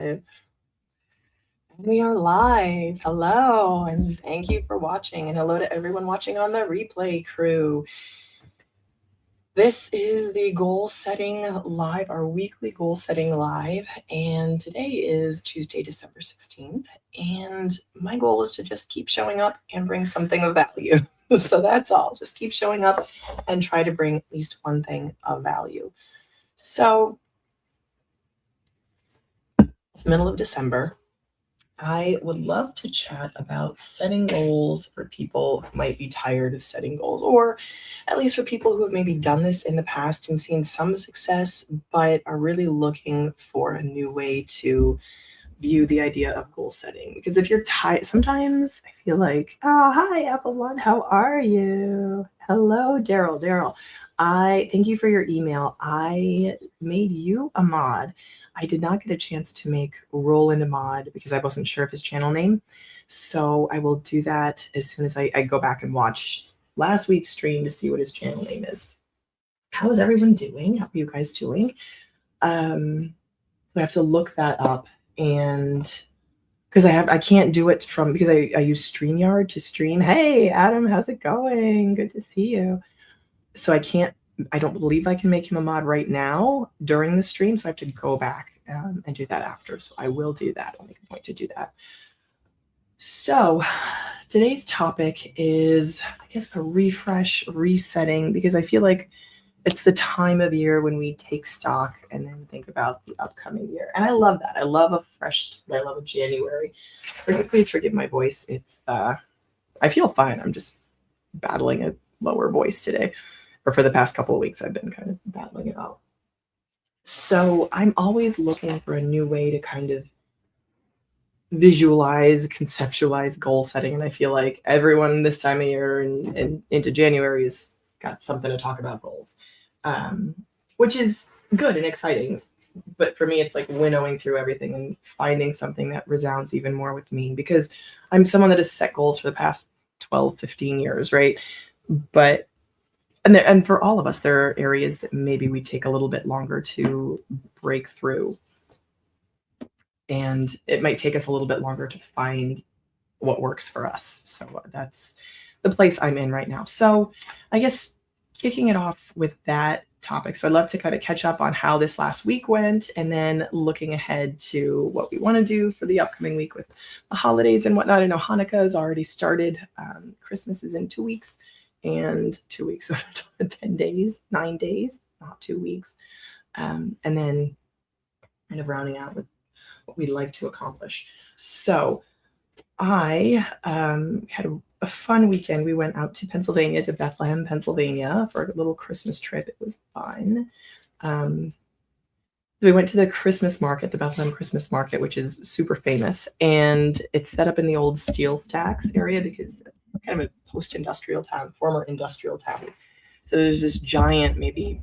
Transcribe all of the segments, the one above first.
And we are live. Hello, and thank you for watching. And hello to everyone watching on the replay crew. This is the goal setting live, our weekly goal setting live. And today is Tuesday, December 16th. And my goal is to just keep showing up and bring something of value. So that's all. Just keep showing up and try to bring at least one thing of value. So, it's the middle of December. I would love to chat about setting goals for people who might be tired of setting goals, or at least for people who have maybe done this in the past and seen some success, but are really looking for a new way to view the idea of goal setting. Because if you're tired, sometimes I feel like, oh, hi, Apple1, how are you? Hello, Daryl. Daryl, I thank you for your email. I made you a mod. I did not get a chance to make Roland a mod because I wasn't sure of his channel name. So I will do that as soon as I go back and watch last week's stream to see what his channel name is. How is everyone doing? How are you guys doing? So I have to look that up, and because I can't do it from, because I use StreamYard to stream. Hey Adam, how's it going? Good to see you. So I don't believe I can make him a mod right now during the stream, so I have to go back and do that after. So I will do that. I'll make a point to do that. So today's topic is, I guess, a refresh, resetting, because I feel like it's the time of year when we take stock and then think about the upcoming year. And I love that. I love a fresh start. I love a January. Please forgive my voice. It's I feel fine. I'm just battling a lower voice today. Or for the past couple of weeks, I've been kind of battling it out. So I'm always looking for a new way to kind of visualize, conceptualize goal setting. And I feel like everyone this time of year and into January has got something to talk about goals, which is good and exciting. But for me, it's like winnowing through everything and finding something that resounds even more with me, because I'm someone that has set goals for the past 12, 15 years, right? But and for all of us, there are areas that maybe we take a little bit longer to break through. And it might take us a little bit longer to find what works for us. So that's the place I'm in right now. So I guess kicking it off with that topic. So I'd love to kind of catch up on how this last week went, and then looking ahead to what we want to do for the upcoming week with the holidays and whatnot. I know Hanukkah has already started. Christmas is in 2 weeks, and 2 weeks, 10 days, 9 days, not 2 weeks. And then kind of rounding out with what we'd like to accomplish. So I had a fun weekend. We went out to Pennsylvania, to Bethlehem, Pennsylvania, for a little Christmas trip. It was fun. We went to the Christmas market, the Bethlehem Christmas market, which is super famous, and it's set up in the old steel stacks area, because it's kind of a post-industrial town, former industrial town. So there's this giant, maybe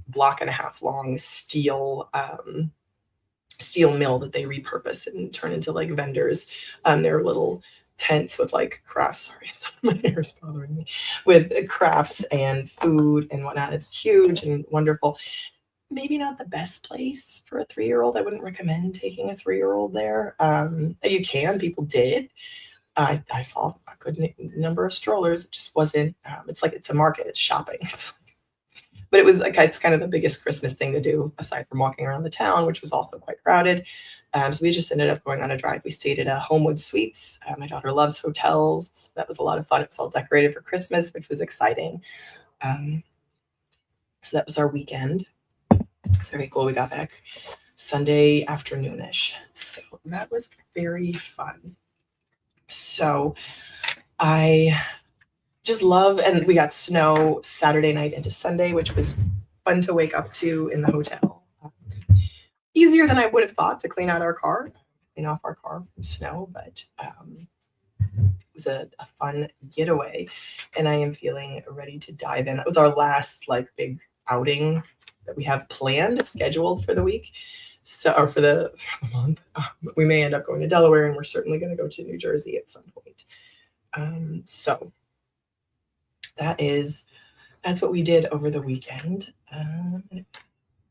block and a half long steel mill that they repurpose and turn into like vendors. There are little tents with like crafts. Sorry, my hair's bothering me. With crafts and food and whatnot. It's huge and wonderful. Maybe not the best place for a 3-year-old. I wouldn't recommend taking a 3-year-old there. You can. People did. I saw a good number of strollers. It just wasn't. It's like it's a market. It's shopping. But it was like, it's kind of the biggest Christmas thing to do aside from walking around the town, which was also quite crowded. So we just ended up going on a drive. We stayed at a Homewood Suites. My daughter loves hotels. So that was a lot of fun. It was all decorated for Christmas, which was exciting. So that was our weekend. It's very cool. We got back Sunday afternoonish. So that was very fun. So I just love, and we got snow Saturday night into Sunday, which was fun to wake up to in the hotel. Easier than I would have thought to clean out our car, clean off our car from snow, but it was a fun getaway, and I am feeling ready to dive in. That was our last like big outing that we have planned, scheduled for the week. So, or for the month. We may end up going to Delaware, and we're certainly going to go to New Jersey at some point. So that's what we did over the weekend.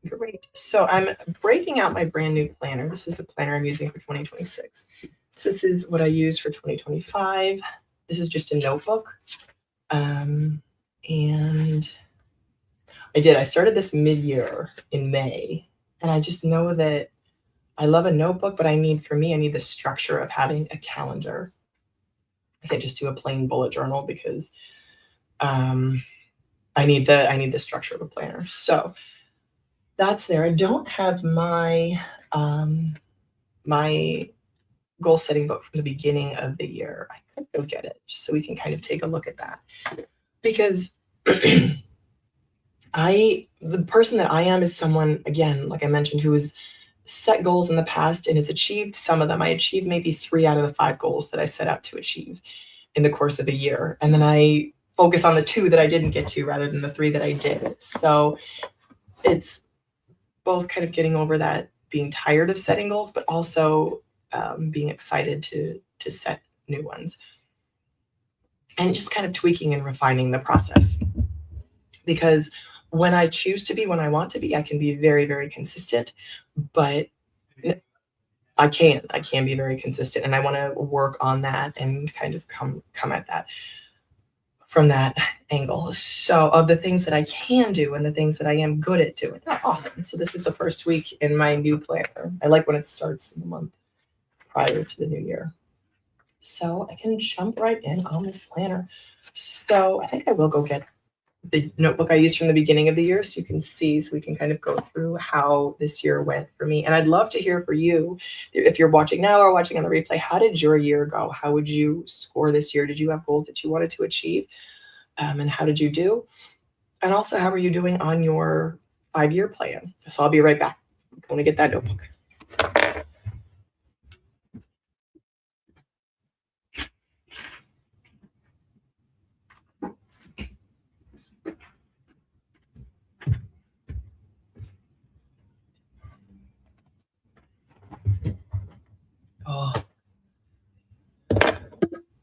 Great. So I'm breaking out my brand new planner. This is the planner I'm using for 2026. So this is what I use for 2025. This is just a notebook. Um, and I started this mid-year in May. And I just know that I love a notebook, but I need the structure of having a calendar. I can't just do a plain bullet journal because um, I need the structure of a planner. So that's there. I don't have my goal setting book from the beginning of the year. I could go get it just so we can kind of take a look at that. Because the person that I am is someone, again, like I mentioned, who has set goals in the past and has achieved some of them. I achieved maybe 3 out of the 5 goals that I set out to achieve in the course of a year. And then I focus on the 2 that I didn't get to rather than the 3 that I did. So it's both kind of getting over that being tired of setting goals, but also being excited to set new ones, and just kind of tweaking and refining the process. Because when I choose to be, when I want to be, I can be very, very consistent, but I can be very consistent, and I want to work on that and kind of come at that from that angle. So of the things that I can do and the things that I am good at doing. Oh, awesome. So this is the first week in my new planner. I like when it starts in the month prior to the new year. So I can jump right in on this planner. So I think I will go get the notebook I used from the beginning of the year so you can see, so we can kind of go through how this year went for me. And I'd love to hear for you, if you're watching now or watching on the replay, how did your year go? How would you score this year? Did you have goals that you wanted to achieve? And how did you do? And also, how are you doing on your 5-year plan? So I'll be right back. I'm going to get that notebook.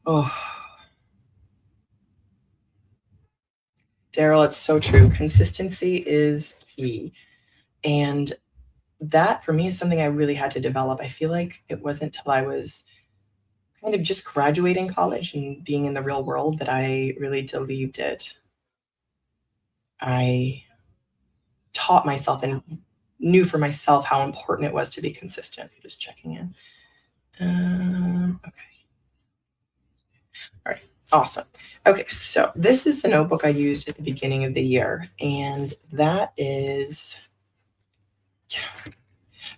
Oh. Daryl, it's so true. Consistency is key. And that for me is something I really had to develop. I feel like it wasn't till I was kind of just graduating college and being in the real world that I really believed it. I taught myself and knew for myself how important it was to be consistent. Just checking in. Okay. All right. Awesome. Okay. So this is the notebook I used at the beginning of the year. And that is, yeah.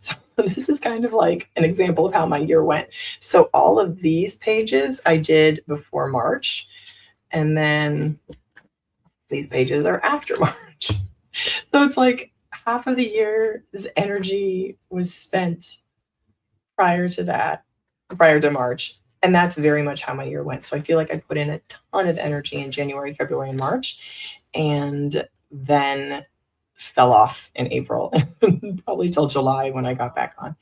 So this is kind of like an example of how my year went. So all of these pages I did before March. And then these pages are after March. So it's like half of the year's energy was spent prior to March. And that's very much how my year went. So I feel like I put in a ton of energy in January, February, and March, and then fell off in April, probably till July when I got back on.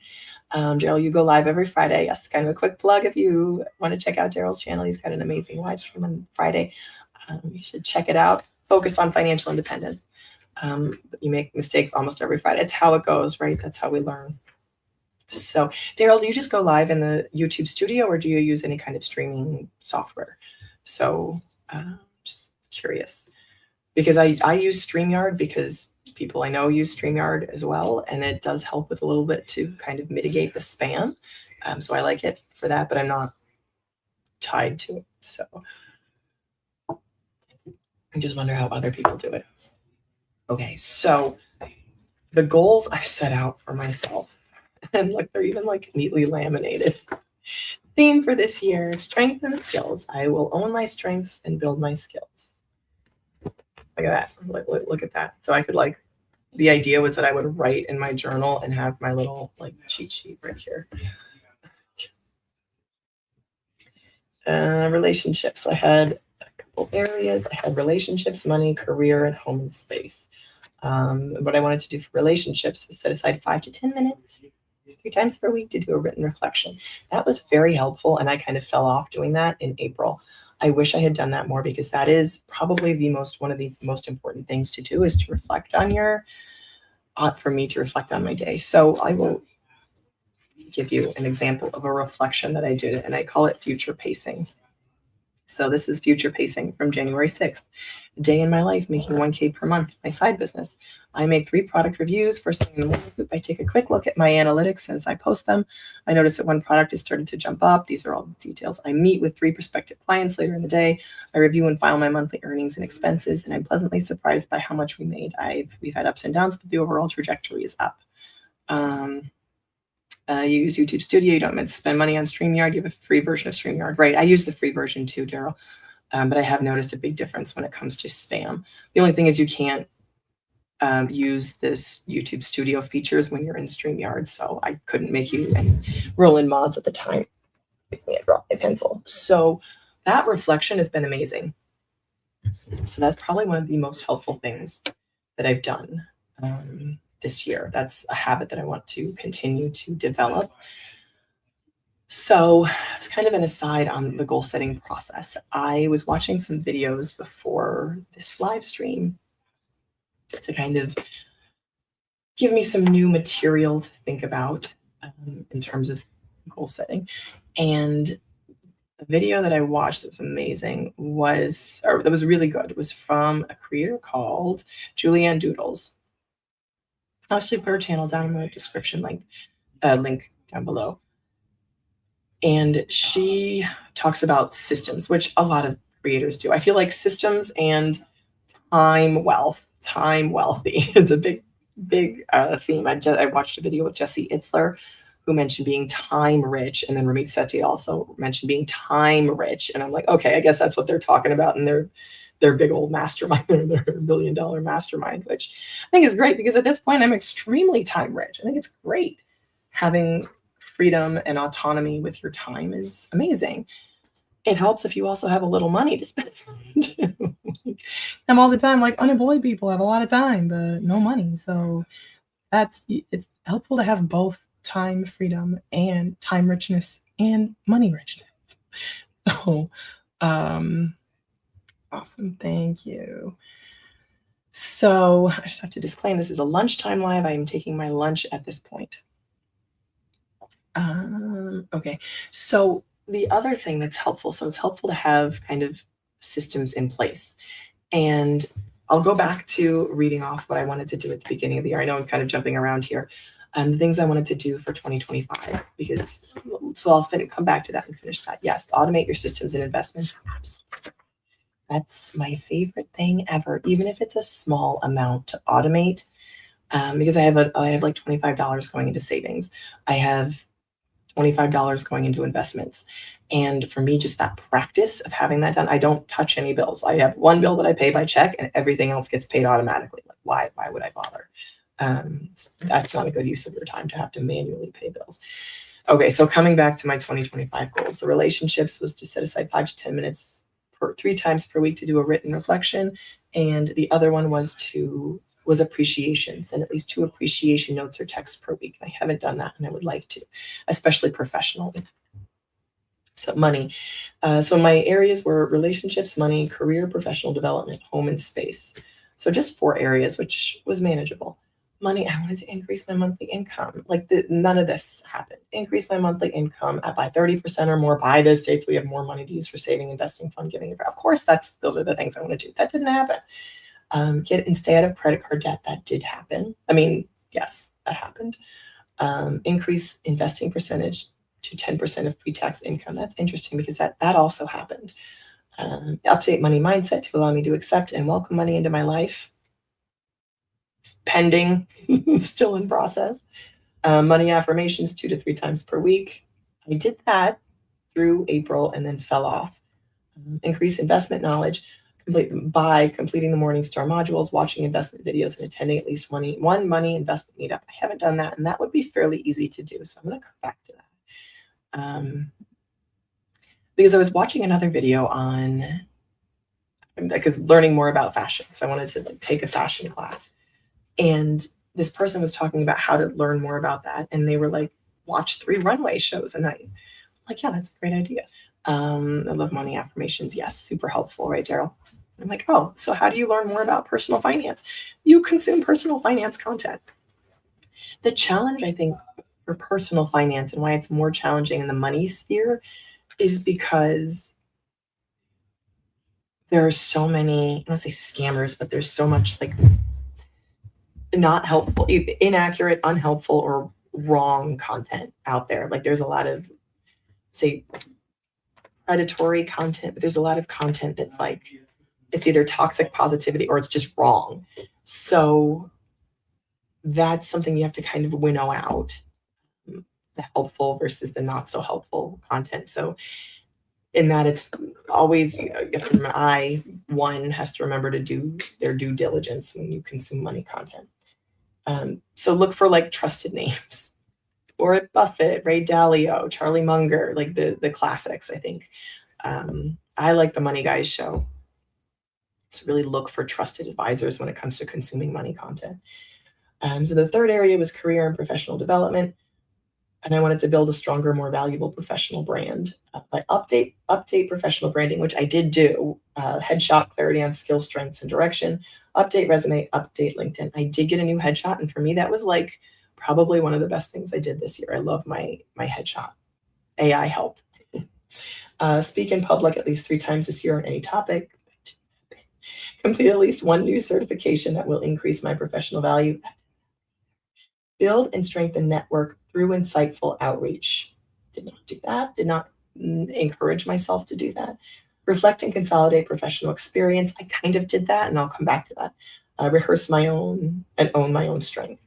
Daryl, you go live every Friday. Yes, kind of a quick plug if you want to check out Daryl's channel. He's got an amazing live stream on Friday. You should check it out. Focused on financial independence. But you make mistakes almost every Friday. It's how it goes, right? That's how we learn. So, Daryl, do you just go live in the YouTube studio or do you use any kind of streaming software? So, just curious. Because I use StreamYard because people I know use StreamYard as well. And it does help with a little bit to kind of mitigate the spam. So I like it for that, but I'm not tied to it. So I just wonder how other people do it. Okay, so the goals I set out for myself, and look, they're even like neatly laminated. Theme for this year, strength and skills. I will own my strengths and build my skills. Look at that. Look at that. So I could the idea was that I would write in my journal and have my little cheat sheet right here. Relationships. So I had a couple areas. I had relationships, money, career, and home and space. What I wanted to do for relationships was set aside 5 to 10 minutes 3 times per week to do a written reflection. That was very helpful, and I kind of fell off doing that in April. I wish I had done that more because that is probably one of the most important things to do is to reflect on your for me to reflect on my day. So I will give you an example of a reflection that I did, and I call it future pacing. So this is future pacing from January 6th. Day in my life, making 1K per month, my side business. I make 3 product reviews. First thing in the morning, I take a quick look at my analytics as I post them. I notice that one product has started to jump up. These are all the details. I meet with 3 prospective clients later in the day. I review and file my monthly earnings and expenses, and I'm pleasantly surprised by how much we made. We've had ups and downs, but the overall trajectory is up. You use YouTube Studio. You don't have to spend money on StreamYard. You have a free version of StreamYard, right? I use the free version too, Daryl. But I have noticed a big difference when it comes to spam. The only thing is you can't use this YouTube Studio features when you're in StreamYard. So I couldn't make you roll in mods at the time. I dropped my pencil. So that reflection has been amazing. So that's probably one of the most helpful things that I've done this year. That's a habit that I want to continue to develop. So it's kind of an aside on the goal setting process. I was watching some videos before this live stream to kind of give me some new material to think about in terms of goal setting. And the video that I watched that was amazing that was really good. It was from a creator called Julianne Doodles. I'll actually put her channel down in the description link down below. And she talks about systems, which a lot of creators do. I feel like systems and time wealthy is a big theme. I watched a video with Jesse Itzler, who mentioned being time rich, and then Ramit Sethi also mentioned being time rich. And I'm like, okay, I guess that's what they're talking about in their big old mastermind, their $1 billion mastermind, which I think is great because at this point I'm extremely time rich. I think it's great. Having freedom and autonomy with your time is amazing. It helps if you also have a little money to spend too. I'm all the time like unemployed people have a lot of time but no money. So it's helpful to have both time freedom and time richness and money richness. So awesome. Thank you. So I just have to disclaim this is a lunchtime live. I am taking my lunch at this point. Okay. So the other thing that's helpful, so it's helpful to have kind of systems in place. And I'll go back to reading off what I wanted to do at the beginning of the year. I know I'm kind of jumping around here. The things I wanted to do for 2025, so I'll come back to that and finish that. Yes, automate your systems and investments. Absolutely. That's my favorite thing ever, even if it's a small amount to automate, because I have like $25 going into savings. I have $25 going into investments. And for me, just that practice of having that done, I don't touch any bills. I have one bill that I pay by check and everything else gets paid automatically. Like why would I bother? That's not a good use of your time to have to manually pay bills. Okay, so coming back to my 2025 goals, the relationships was to set aside 5 to 10 minutes 3 times per week to do a written reflection. And the other one was appreciations, and at least 2 appreciation notes or texts per week. I haven't done that and I would like to, especially professionally. So money. So my areas were relationships, money, career, professional development, home, and space. So just 4 areas, which was manageable. Money, I wanted to increase my monthly income. None of this happened. Increase my monthly income by 30% or more by this date so we have more money to use for saving, investing, fund giving. Of course, those are the things I want to do. That didn't happen. Get and stay out of credit card debt. That did happen. I mean, yes, that happened. Increase investing percentage to 10% of pre-tax income. That's interesting because that also happened. Update money mindset to allow me to accept and welcome money into my life. It's pending, still in process. Money affirmations 2 to 3 times per week. I did that through April and then fell off. Increase investment knowledge by completing the Morningstar modules, watching investment videos, and attending at least one money investment meetup. I haven't done that, and that would be fairly easy to do. So I'm going to come back to that. Because I was watching another video because learning more about fashion, because I wanted to take a fashion class. And this person was talking about how to learn more about that. And they were like, watch 3 runway shows a night. I'm like, yeah, that's a great idea. I love money affirmations. Yes, super helpful, right, Daryl? I'm like, oh, so how do you learn more about personal finance? You consume personal finance content. The challenge, I think, for personal finance and why it's more challenging in the money sphere is because there are so many, I don't say scammers, but there's so much like not helpful, inaccurate, unhelpful, or wrong content out there. Like there's a lot of, say, predatory content, but there's a lot of content that's like, it's either toxic positivity or it's just wrong. So that's something you have to kind of winnow out, the helpful versus the not so helpful content. So in that, it's always, you have to remember, one has to remember to do their due diligence when you consume money content. So look for like trusted names, Warren Buffett, Ray Dalio, Charlie Munger, like the classics, I think. I like the Money Guys show. To really look for trusted advisors when it comes to consuming money content. So the third area was career and professional development. And I wanted to build a stronger, more valuable professional brand. By update professional branding, which I did do, headshot, clarity on skills, strengths, and direction, update resume, update LinkedIn. I did get a new headshot, and for me, that was like probably one of the best things I did this year. I love my headshot. AI helped. Speak in public at least 3 times this year on any topic. Complete at least 1 new certification that will increase my professional value. Build and strengthen network through insightful outreach. Did not do that. Did not encourage myself to do that. Reflect and consolidate professional experience. I kind of did that, and I'll come back to that. Rehearse my own and own my own strength.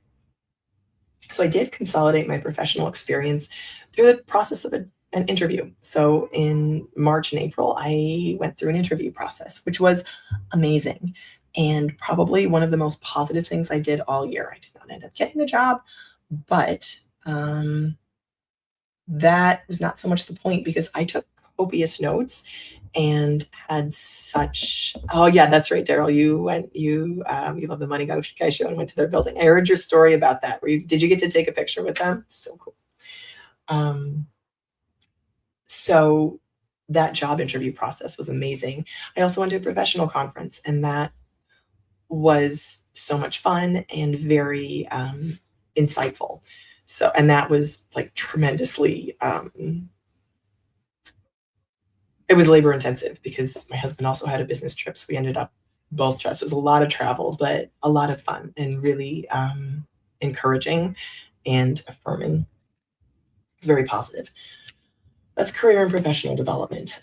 So I did consolidate my professional experience through the process of an interview. So in March and April, I went through an interview process, which was amazing and probably one of the most positive things I did all year. I did not end up getting the job, but that was not so much the point because I took copious notes and had such, oh yeah, that's right, Daryl, you love the Money Guy show and went to their building. I heard your story about that. Did you get to take a picture with them? So cool. So that job interview process was amazing. I also went to a professional conference, and that was so much fun and very insightful. So, and that was like tremendously, it was labor intensive because my husband also had a business trip. So we ended up both trips. It was a lot of travel, but a lot of fun and really encouraging and affirming. It's very positive. That's career and professional development.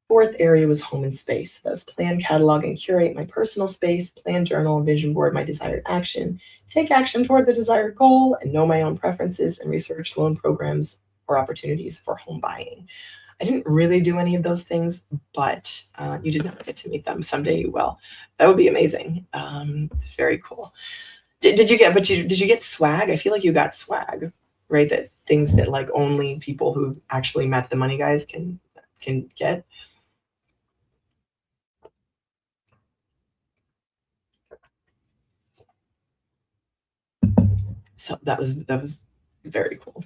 Fourth area was home and space. That's plan, catalog, and curate my personal space, plan, journal, and vision board my desired action, take action toward the desired goal, and know my own preferences and research loan programs or opportunities for home buying. I didn't really do any of those things, but you did not get to meet them. Someday you will. That would be amazing. It's very cool. Did you get swag? I feel like you got swag, right? That things that like only people who actually met the Money Guys can get. So that was very cool.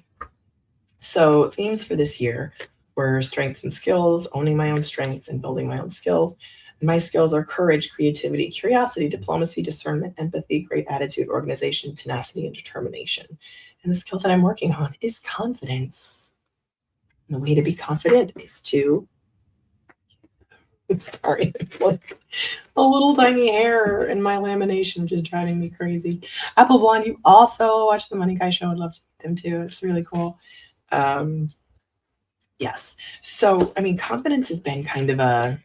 So themes for this year were strengths and skills, owning my own strengths and building my own skills. And my skills are courage, creativity, curiosity, diplomacy, discernment, empathy, great attitude, organization, tenacity, and determination. And the skill that I'm working on is confidence. And the way to be confident is to, sorry, it's like a little tiny hair in my lamination just driving me crazy. Apple Blonde, you also watch the Money Guy show. I'd love to meet them too. It's really cool. Yes. So, I mean, confidence has been kind of a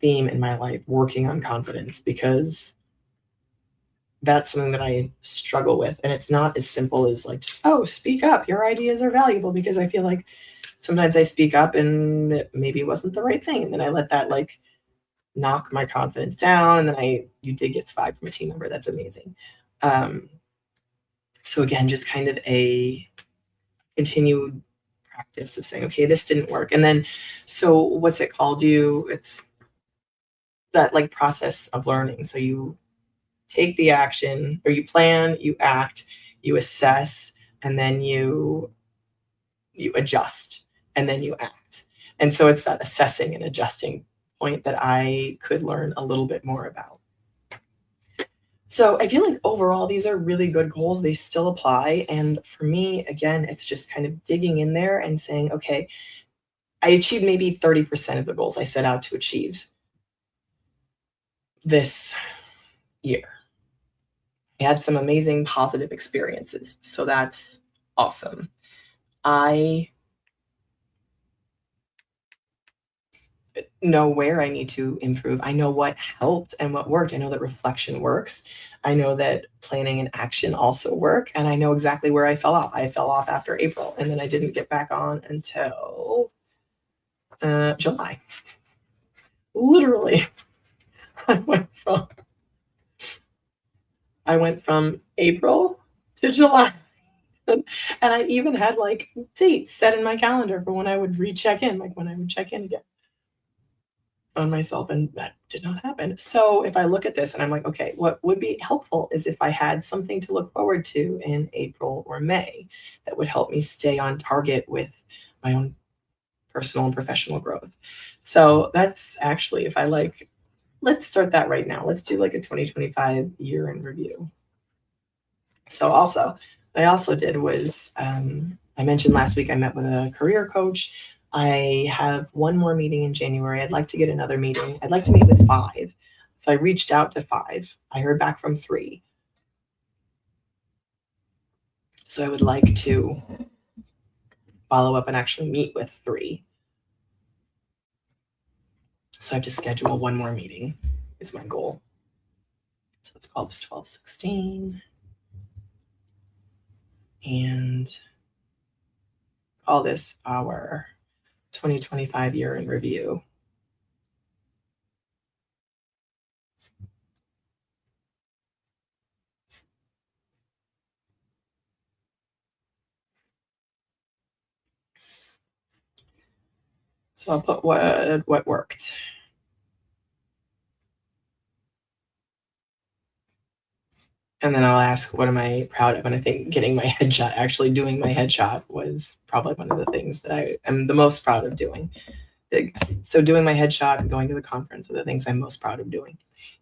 theme in my life, working on confidence, because that's something that I struggle with. And it's not as simple as like, oh, speak up. Your ideas are valuable, because I feel like sometimes I speak up and it maybe wasn't the right thing. And then I let that like knock my confidence down. And then you did get swag from a team member. That's amazing. So again, just kind of a continued practice of saying, okay, this didn't work. And then, so what's it called? It's that like process of learning. So you take the action, or you plan, you act, you assess, and then you adjust, and then you act. And so it's that assessing and adjusting point that I could learn a little bit more about. So I feel like overall, these are really good goals. They still apply. And for me, again, it's just kind of digging in there and saying, okay, I achieved maybe 30% of the goals I set out to achieve this year. I had some amazing positive experiences. So that's awesome. I know where I need to improve. I know what helped and what worked. I know that reflection works. I know that planning and action also work. And I know exactly where I fell off. I fell off after April, and then I didn't get back on until July. Literally, I went from April to July. And I even had like dates set in my calendar for when I would recheck in, like when I would check in again on myself, and that did not happen. So if I look at this and I'm like, okay, what would be helpful is if I had something to look forward to in April or May that would help me stay on target with my own personal and professional growth. So that's actually, if I like, let's start that right now. Let's do like a 2025 year in review. So I also did was, I mentioned last week I met with a career coach. I have one more meeting in January. I'd like to get another meeting. I'd like to meet with five. So I reached out to five. I heard back from three. So I would like to follow up and actually meet with three. So I have to schedule one more meeting is my goal. So let's call this 1216 and call this our 2025 year in review. So I'll put what worked. And then I'll ask, what am I proud of? And I think getting my headshot, actually doing my headshot, was probably one of the things that I am the most proud of doing. So doing my headshot and going to the conference are the things I'm most proud of doing.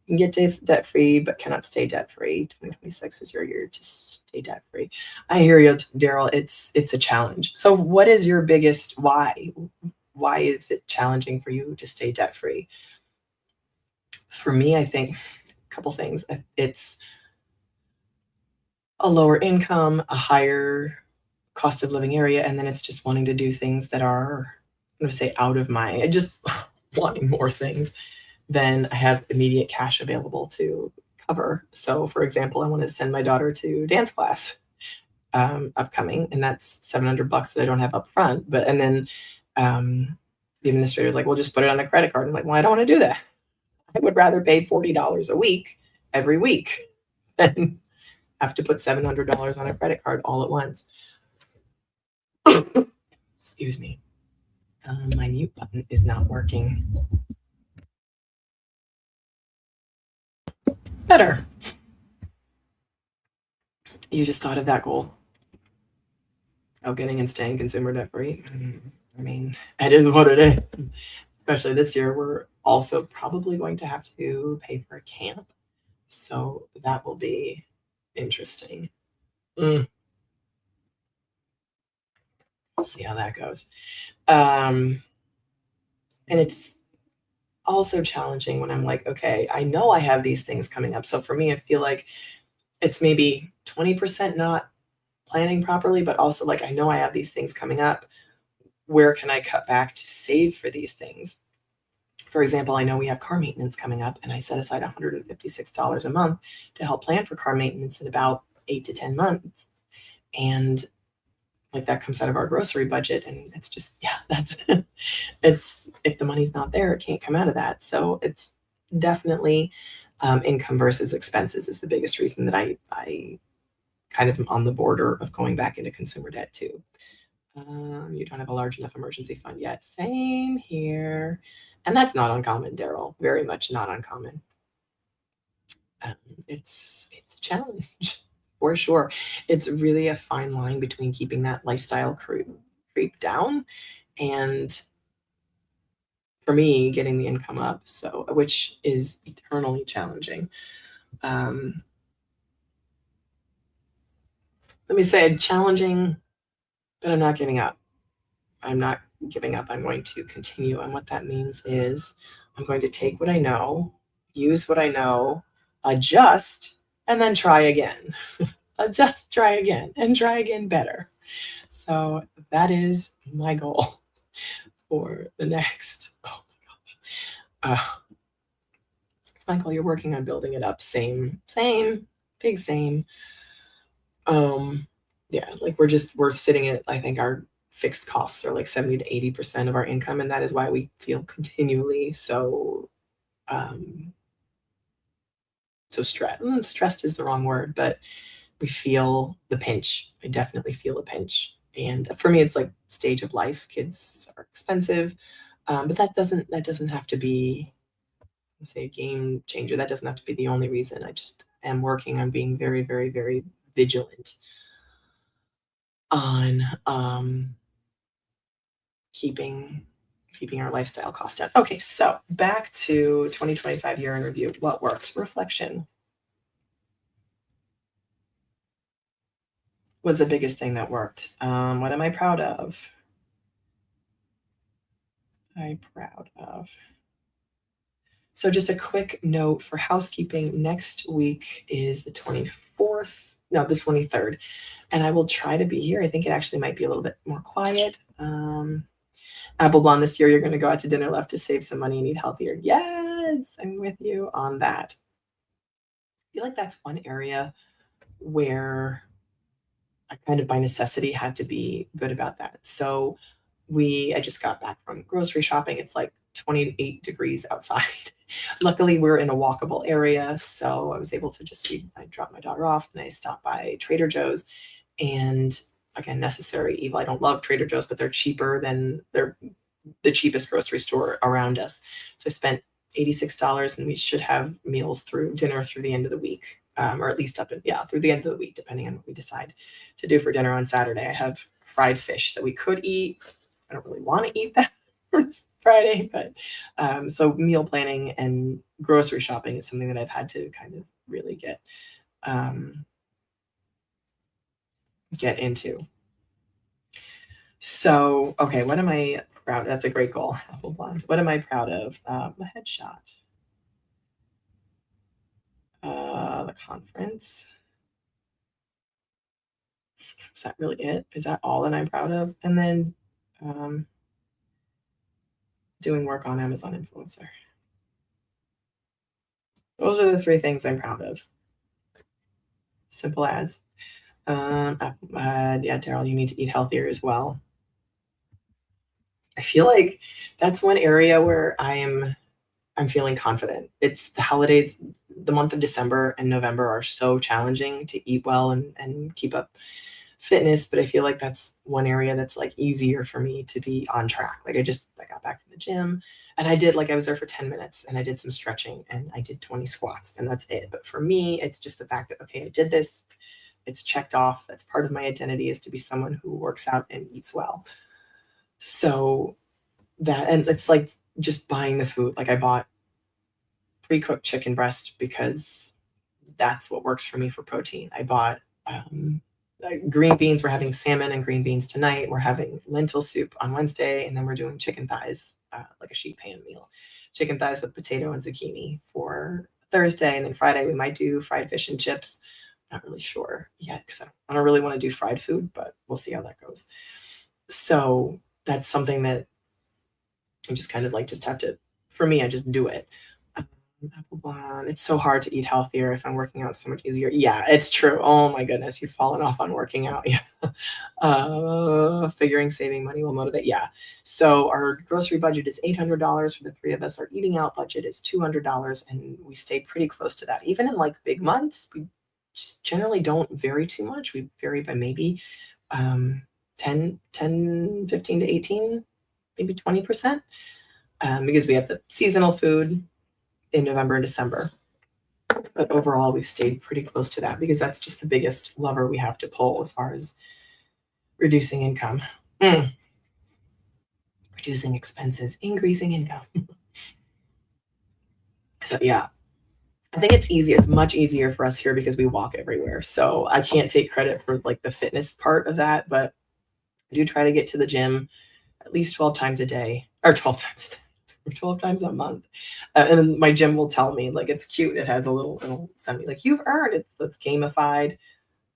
You can get debt free, but cannot stay debt free. 2026 is your year to stay debt free. I hear you, Daryl. It's a challenge. So what is your biggest why? Why is it challenging for you to stay debt free? For me, I think a couple things. It's a lower income, a higher cost of living area, and then it's just wanting to do things that are, I'm going to say, out of my, just wanting more things than I have immediate cash available to cover. So, for example, I want to send my daughter to dance class upcoming, and that's $700 that I don't have up front. But and then the administrator's like, "Well, just put it on a credit card." I'm like, "Well, I don't want to do that. I would rather pay $40 a week every week than have to put $700 on a credit card all at once." Excuse me. My mute button is not working. Better. You just thought of that goal. Oh, getting and staying consumer debt free. I mean, it is what it is. Especially this year, we're also probably going to have to pay for a camp. So that will be interesting. We'll see how that goes. And it's also challenging when I'm like, okay, I know I have these things coming up. So for me, I feel like it's maybe 20% not planning properly, but also like, I know I have these things coming up. Where can I cut back to save for these things? For example, I know we have car maintenance coming up, and I set aside $156 a month to help plan for car maintenance in about 8 to 10 months. And like that comes out of our grocery budget, and it's just, yeah, that's it's, if the money's not there, it can't come out of that. So it's definitely income versus expenses is the biggest reason that I kind of am on the border of going back into consumer debt too. You don't have a large enough emergency fund yet. Same here. And that's not uncommon, Daryl. Very much not uncommon. Um, it's a challenge for sure. It's really a fine line between keeping that lifestyle creep down and, for me, getting the income up. So which is eternally challenging. let me say challenging, but I'm not giving up. I'm not giving up. I'm going to continue. And what that means is I'm going to take what I know, use what I know, adjust, and then try again. Adjust, try again, and try again better. So that is my goal for the next. Oh my gosh. It's Michael, you're working on building it up. Same, big same. Yeah, like we're sitting at, I think our fixed costs are like 70 to 80% of our income, and that is why we feel continually so um stressed is the wrong word, but we feel the pinch. I definitely feel a pinch. And for me, it's like stage of life. Kids are expensive, but that doesn't have to be, say, a game changer. That doesn't have to be the only reason. I just am working on being very, very, very vigilant on keeping keeping our lifestyle cost down. Okay, so back to 2025 year in review. What worked? Reflection was the biggest thing that worked. What am I proud of? I'm proud of. So, just a quick note for housekeeping. Next week is the 24th, no, the 23rd, and I will try to be here. I think it actually might be a little bit more quiet. Apple Blonde, this year you're going to go out to dinner left to save some money and eat healthier. Yes, I'm with you on that. I feel like that's one area where I kind of by necessity had to be good about that. So I just got back from grocery shopping. It's like 28 degrees outside. Luckily, we're in a walkable area, so I was able to I dropped my daughter off and I stopped by Trader Joe's. And again, necessary evil. I don't love Trader Joe's, but they're the cheapest grocery store around us. So I spent $86 and we should have meals through dinner through the end of the week. Or at least through the end of the week, depending on what we decide to do for dinner on Saturday. I have fried fish that we could eat. I don't really want to eat that for Friday, but so meal planning and grocery shopping is something that I've had to kind of really get into. So, okay, what am I proud of? That's a great goal, Apple Blonde. What am I proud of? A headshot. The conference. Is that really it? Is that all that I'm proud of? And then um, doing work on Amazon Influencer. Those are the three things I'm proud of. Simple as. Yeah, Daryl, you need to eat healthier as well. I feel like that's one area where I'm feeling confident. It's the holidays. The month of December and November are so challenging to eat well and keep up fitness, but I feel like that's one area that's like easier for me to be on track. Like I got back from the gym and I was there for 10 minutes and I did some stretching and I did 20 squats and that's it. But for me, it's just the fact that, okay, I did this, it's checked off. That's part of my identity, is to be someone who works out and eats well. So and it's like just buying the food. Like I bought pre-cooked chicken breast because that's what works for me for protein. I bought green beans. We're having salmon and green beans tonight. We're having lentil soup on Wednesday, and then we're doing chicken thighs, like a sheet pan meal. Chicken thighs with potato and zucchini for Thursday, and then Friday we might do fried fish and chips. Not really sure yet because I don't really want to do fried food, but we'll see how that goes. So that's something that I just kind of like just have to. For me, I just do it. Apple Blonde. It's so hard to eat healthier if I'm working out so much easier. Yeah, it's true. Oh my goodness, you've fallen off on working out. Yeah. Figuring saving money will motivate. Yeah. So our grocery budget is $800 for the three of us. Our eating out budget is $200, and we stay pretty close to that. Even in like big months, we just generally don't vary too much. We vary by maybe 10, 15 to 18, maybe 20%, because we have the seasonal food in November and December. But overall, we've stayed pretty close to that because that's just the biggest lever we have to pull as far as reducing income. Reducing expenses, increasing income. So yeah, I think it's easier. It's much easier for us here because we walk everywhere. So I can't take credit for like the fitness part of that, but I do try to get to the gym at least 12 times a day or 12 times a day, 12 times a month. And my gym will tell me, like, it's cute. It has a little, it'll send me, like, you've earned it's gamified.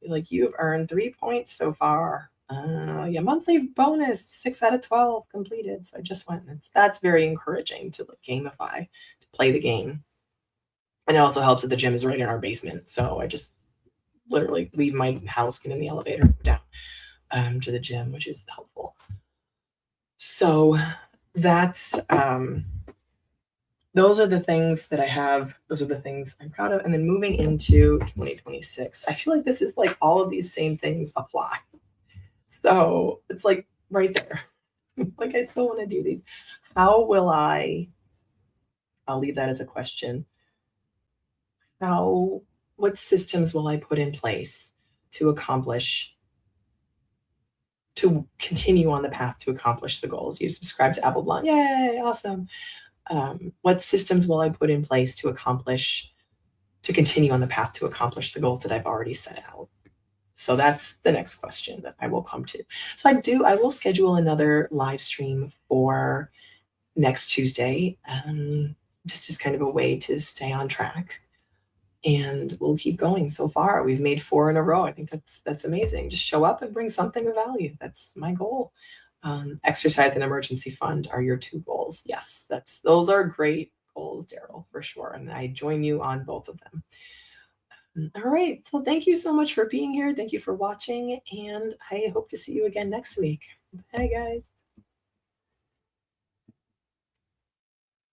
Like, you've earned 3 points so far. Yeah, monthly bonus, 6 out of 12 completed. So I just went. That's very encouraging to like gamify, to play the game. And it also helps that the gym is right in our basement. So I just literally leave my house, get in the elevator, go down to the gym, which is helpful. So that's those are the things that I have. Those are the things I'm proud of. And then moving into 2026, I feel like this is like all of these same things apply. So it's like right there. Like I still want to do these. How will I'll leave that as a question. How what systems will I put in place to accomplish to continue on the path to accomplish the goals? You subscribe to Apple Blunt. Yay, awesome. What systems will I put in place to continue on the path to accomplish the goals that I've already set out? So that's the next question that I will come to. So I will schedule another live stream for next Tuesday, just as kind of a way to stay on track. And we'll keep going. So far, we've made 4 in a row. I think that's amazing. Just show up and bring something of value. That's my goal. Exercise and emergency fund are your 2 goals. Yes, those are great goals, Daryl, for sure. And I join you on both of them. All right. So thank you so much for being here. Thank you for watching. And I hope to see you again next week. Bye, guys.